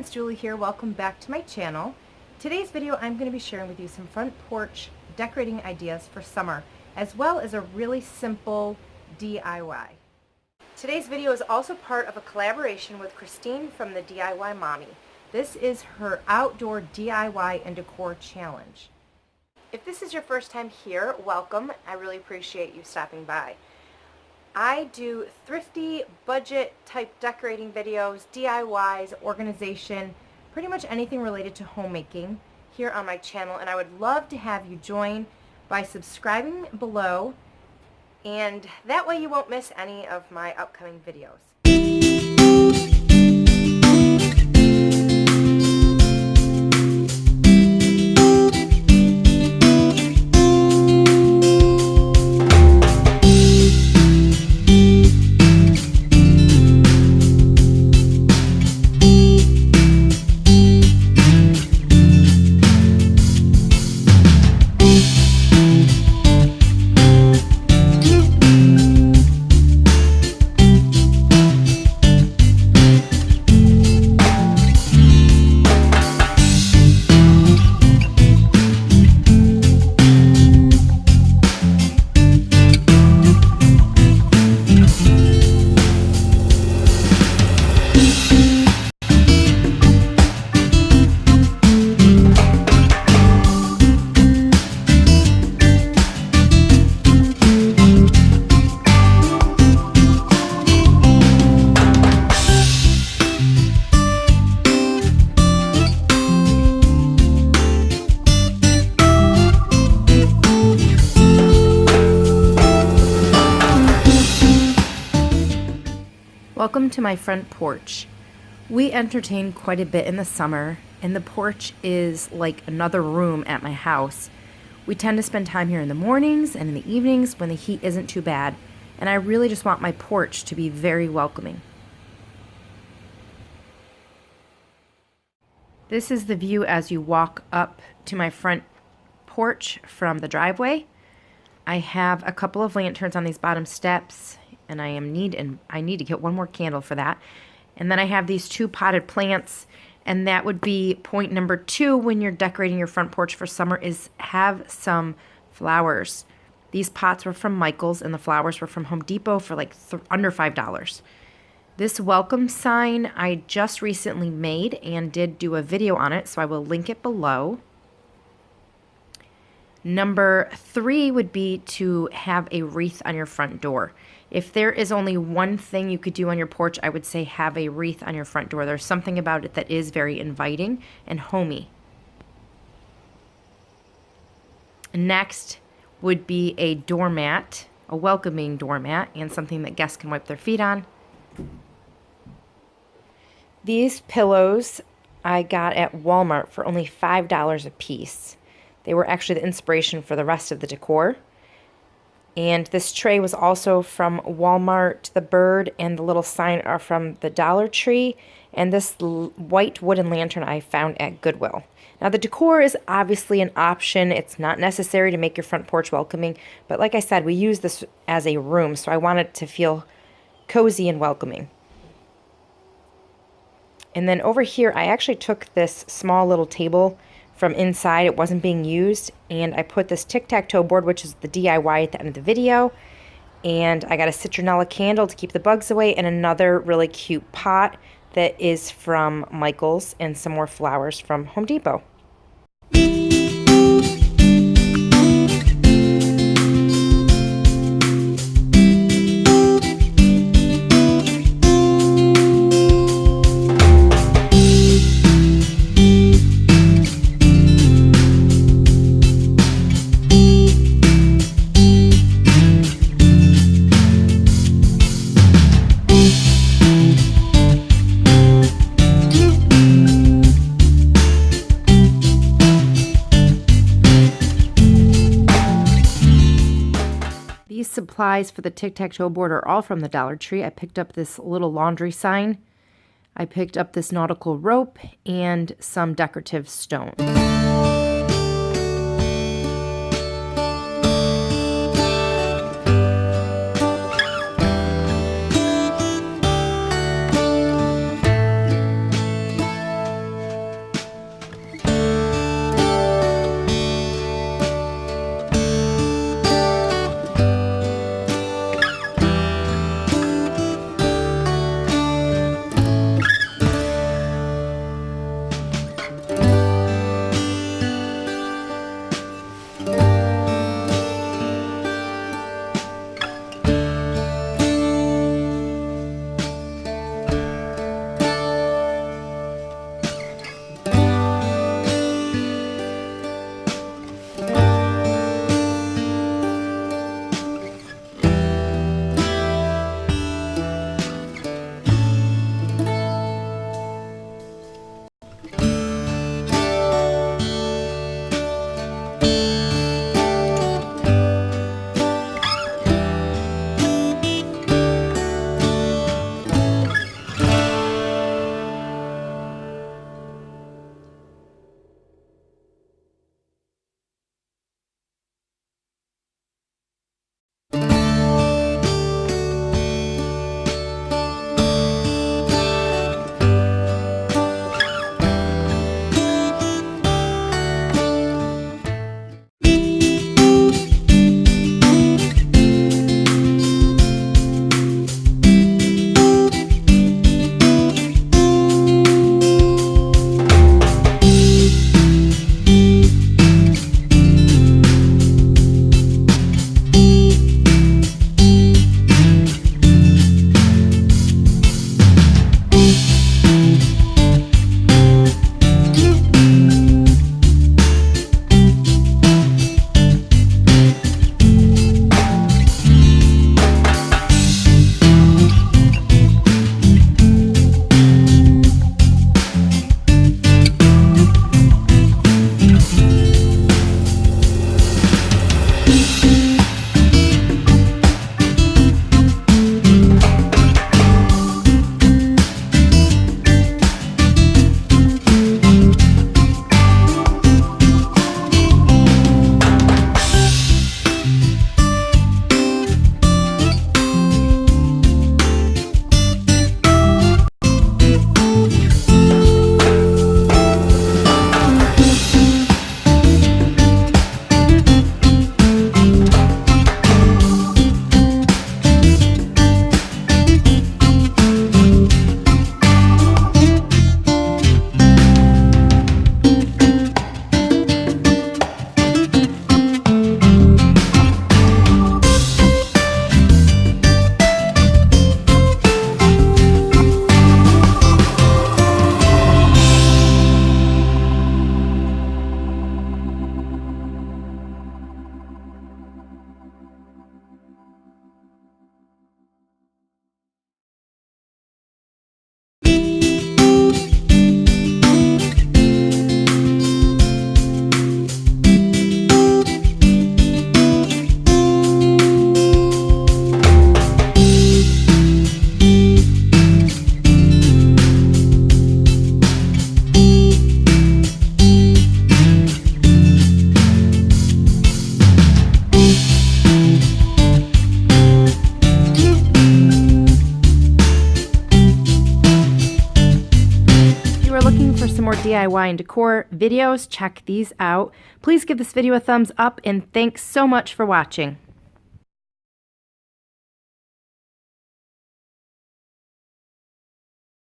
friends, Julie here. Welcome back to my channel. Today's video I'm going to be sharing with you some front porch decorating ideas for summer, as well as a really simple DIY. Today's video is also part of a collaboration with Christine from the DIY Mommy. This is her outdoor DIY and decor challenge. If this is your first time here, welcome. I really appreciate you stopping by. I do thrifty, budget type decorating videos, DIYs, organization, pretty much anything related to homemaking here on my channel, and I would love to have you join by subscribing below, and that way you won't miss any of my upcoming videos. Welcome to my front porch. We entertain quite a bit in the summer, and the porch is like another room at my house. We tend to spend time here in the mornings and in the evenings when the heat isn't too bad, and I really just want my porch to be very welcoming. This is the view as you walk up to my front porch from the driveway. I have a couple of lanterns on these bottom steps, and I need to get one more candle for that. And then I have these two potted plants, and that would be point number 2 when you're decorating your front porch for summer, is have some flowers. These pots were from Michael's, and the flowers were from Home Depot for like under $5. This welcome sign I just recently made and did do a video on it, so I will link it below. Number 3 would be to have a wreath on your front door. If there is only one thing you could do on your porch, I would say have a wreath on your front door. There's something about it that is very inviting and homey. Next would be a doormat, a welcoming doormat, and something that guests can wipe their feet on. These pillows I got at Walmart for only $5 a piece. They were actually the inspiration for the rest of the decor. And this tray was also from Walmart. The bird and the little sign are from the Dollar Tree. And this white wooden lantern I found at Goodwill. Now the decor is obviously an option. It's not necessary to make your front porch welcoming. But like I said, we use this as a room, so I want it to feel cozy and welcoming. And then over here, I actually took this small little table from inside. It wasn't being used, and I put this tic-tac-toe board, which is the DIY at the end of the video, and I got a citronella candle to keep the bugs away, and another really cute pot that is from Michael's, and some more flowers from Home Depot. Supplies for the tic-tac-toe board are all from the Dollar Tree. I picked up this little laundry sign. I picked up this nautical rope and some decorative stone. DIY and decor videos, check these out. Please give this video a thumbs up, and thanks so much for watching.